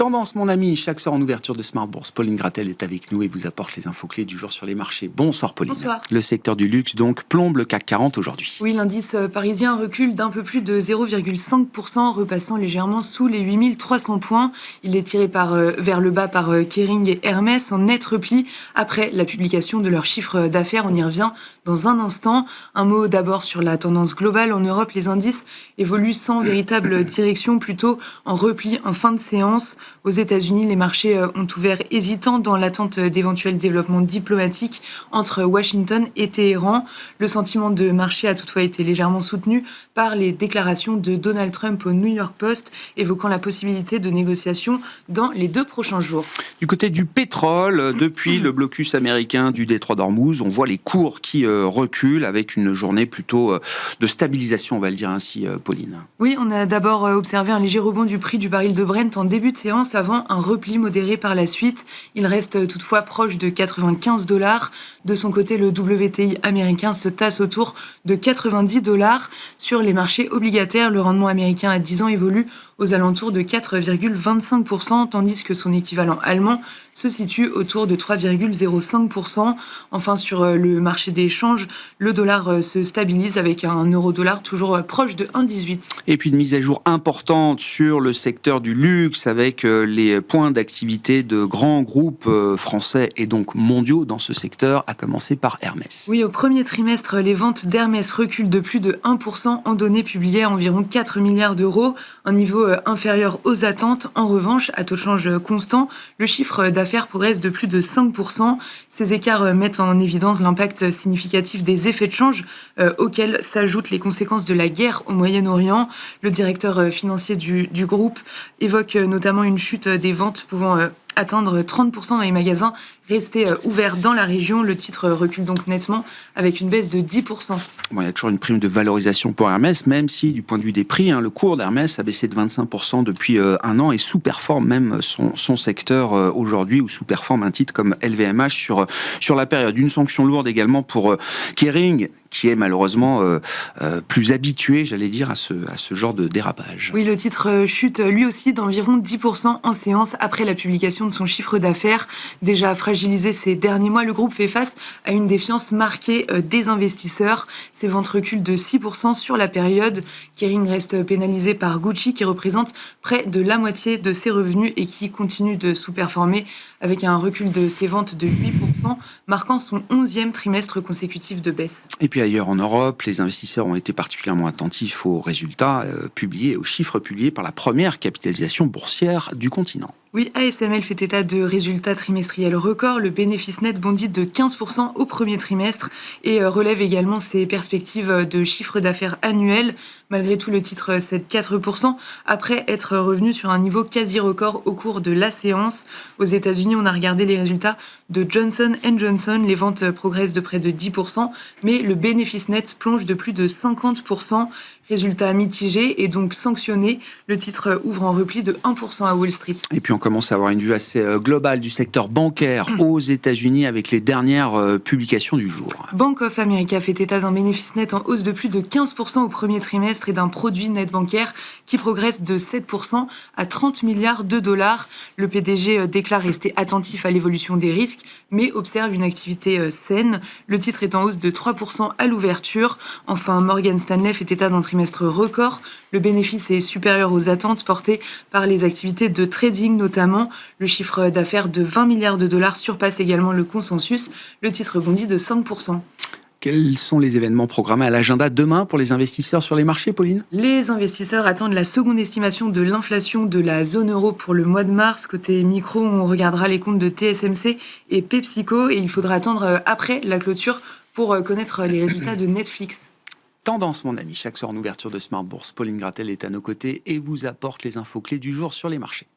Tendance, mon ami, chaque soir en ouverture de Smart Bourse, Pauline Gratel est avec nous et vous apporte les infos clés du jour sur les marchés. Bonsoir Pauline. Bonsoir. Le secteur du luxe donc plombe le CAC 40 aujourd'hui. Oui, l'indice parisien recule d'un peu plus de 0,5%, repassant légèrement sous les 8300 points. Il est tiré vers le bas par Kering et Hermès en net repli après la publication de leur chiffre d'affaires. On y revient dans un instant. Un mot d'abord sur la tendance globale. En Europe, les indices évoluent sans véritable direction, plutôt en repli en fin de séance. Aux États-Unis, les marchés ont ouvert hésitants dans l'attente d'éventuels développements diplomatiques entre Washington et Téhéran. Le sentiment de marché a toutefois été légèrement soutenu par les déclarations de Donald Trump au New York Post, évoquant la possibilité de négociations dans les 2 prochains jours. Du côté du pétrole, depuis le blocus américain du détroit d'Ormuz, on voit les cours qui reculent avec une journée plutôt de stabilisation, on va le dire ainsi, Pauline. Oui, on a d'abord observé un léger rebond du prix du baril de Brent en début de séance avant un repli modéré par la suite. Il reste toutefois proche de 95 $. De son côté, le WTI américain se tasse autour de 90 $. Sur les marchés obligataires, le rendement américain à 10 ans évolue aux alentours de 4,25%, tandis que son équivalent allemand se situe autour de 3,05%. Enfin, sur le marché des échanges, le dollar se stabilise avec un euro-dollar toujours proche de 1,18. Et puis une mise à jour importante sur le secteur du luxe avec les points d'activité de grands groupes français et donc mondiaux dans ce secteur, à commencer par Hermès. Oui, au premier trimestre, les ventes d'Hermès reculent de plus de 1% en données publiées à environ 4 milliards d'euros, un niveau inférieur aux attentes. En revanche, à taux de change constant, le chiffre d'affaires progresse de plus de 5%. Ces écarts mettent en évidence l'impact significatif des effets de change auxquels s'ajoutent les conséquences de la guerre au Moyen-Orient. Le directeur financier du groupe évoque notamment une chute des ventes pouvant atteindre 30% dans les magasins restés ouverts dans la région. Le titre recule donc nettement avec une baisse de 10%. Bon, il y a toujours une prime de valorisation pour Hermès, même si du point de vue des prix, le cours d'Hermès a baissé de 25% depuis un an et sous-performe même son secteur aujourd'hui, ou sous-performe un titre comme LVMH sur la période. Une sanction lourde également pour Kering, qui est malheureusement plus habitué, j'allais dire, à ce genre de dérapage. Oui, le titre chute lui aussi d'environ 10% en séance après la publication de son chiffre d'affaires. Déjà fragilisé ces derniers mois, le groupe fait face à une défiance marquée des investisseurs. Ses ventes reculent de 6% sur la période. Kering reste pénalisé par Gucci, qui représente près de la moitié de ses revenus et qui continue de sous-performer avec un recul de ses ventes de 8%, marquant son 11e trimestre consécutif de baisse. Et puis ailleurs en Europe, les investisseurs ont été particulièrement attentifs aux résultats publiés, aux chiffres publiés par la première capitalisation boursière du continent. Oui, ASML fait état de résultats trimestriels records. Le bénéfice net bondit de 15% au premier trimestre et relève également ses perspectives de chiffre d'affaires annuel. Malgré tout, le titre cède 4% après être revenu sur un niveau quasi record au cours de la séance. Aux États-Unis, on a regardé les résultats de Johnson & Johnson. Les ventes progressent de près de 10%, mais le bénéfice net plonge de plus de 50%. Résultat mitigé et donc sanctionné. Le titre ouvre en repli de 1% à Wall Street. Et puis on commence à avoir une vue assez globale du secteur bancaire aux États-Unis avec les dernières publications du jour. Bank of America fait état d'un bénéfice net en hausse de plus de 15% au premier trimestre et d'un produit net bancaire qui progresse de 7% à 30 milliards de dollars. Le PDG déclare rester attentif à l'évolution des risques, mais observe une activité saine. Le titre est en hausse de 3% à l'ouverture. Enfin, Morgan Stanley fait état d'un trimestre record. Le bénéfice est supérieur aux attentes portées par les activités de trading notamment. Le chiffre d'affaires de 20 milliards de dollars surpasse également le consensus. Le titre bondit de 5%. Quels sont les événements programmés à l'agenda demain pour les investisseurs sur les marchés, Pauline ? Les investisseurs attendent la seconde estimation de l'inflation de la zone euro pour le mois de mars. Côté micro, on regardera les comptes de TSMC et PepsiCo et il faudra attendre après la clôture pour connaître les résultats de Netflix. Tendance, mon ami, chaque soir en ouverture de Smart Bourse, Pauline Gratel est à nos côtés et vous apporte les infos clés du jour sur les marchés.